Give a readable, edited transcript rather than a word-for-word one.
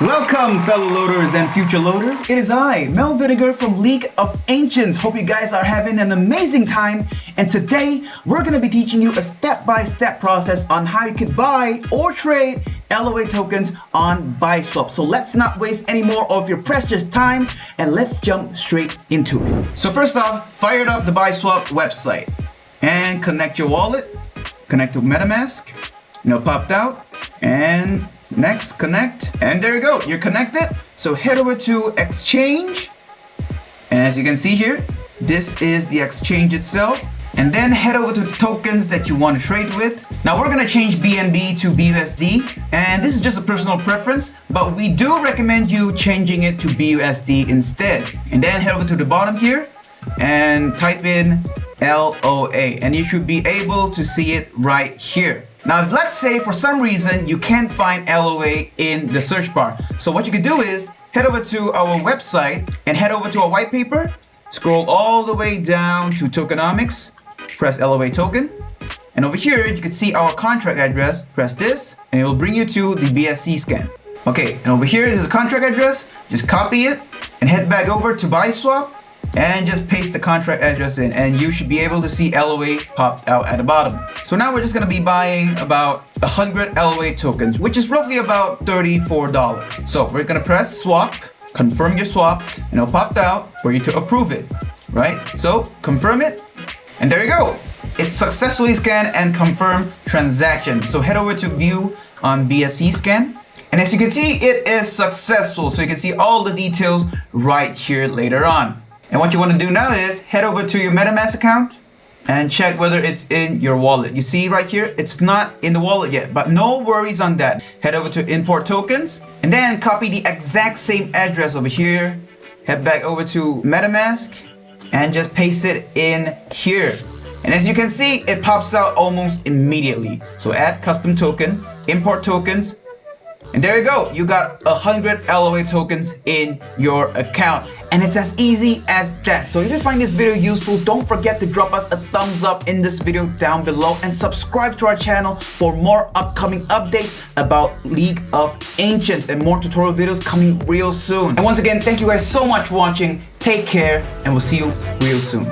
Welcome, fellow loaders and future loaders. It is I, Mel Vinegar from League of Ancients. Hope you guys are having an amazing time. And today, we're going to be teaching you a step-by-step process on how you could buy or trade LOA tokens on BiSwap. So let's not waste any more of your precious time and let's jump straight into it. So first off, fire up the BiSwap website and connect your wallet. Connect to MetaMask. Popped out. And next, connect, and there you go, you're connected. So head over to exchange, and as you can see here, this is the exchange itself, and then head over to the tokens that you want to trade with. Now we're going to change BNB to BUSD, and this is just a personal preference, but we do recommend you changing it to BUSD instead. And then head over to the bottom here and type in LOA, and you should be able to see it right here. Now, if let's say for some reason you can't find LOA in the search bar, so what you can do is head over to our website and head over to our white paper, scroll all the way down to tokenomics, press LOA token, and over here you can see our contract address, press this, and it will bring you to the BSC scan. Okay, and over here is the contract address, just copy it and head back over to BiSwap and just paste the contract address in, and you should be able to see LOA popped out at the bottom. So now we're just gonna be buying about 100 LOA tokens, which is roughly about $34. So we're gonna press swap, confirm your swap, and it'll pop out for you to approve it, right? So confirm it, and there you go. It's successfully scanned and confirmed transaction. So head over to view on BSC scan. And as you can see, it is successful. So you can see all the details right here later on. And what you want to do now is head over to your MetaMask account and check whether it's in your wallet. You see right here, it's not in the wallet yet, but no worries on that. Head over to import tokens and then copy the exact same address over here. Head back over to MetaMask and just paste it in here. And as you can see, it pops out almost immediately. So add custom token, import tokens, and there you go. You got 100 LOA tokens in your account. And it's as easy as that. So if you find this video useful, don't forget to drop us a thumbs up in this video down below and subscribe to our channel for more upcoming updates about League of Ancients and more tutorial videos coming real soon. And once again, thank you guys so much for watching. Take care and we'll see you real soon.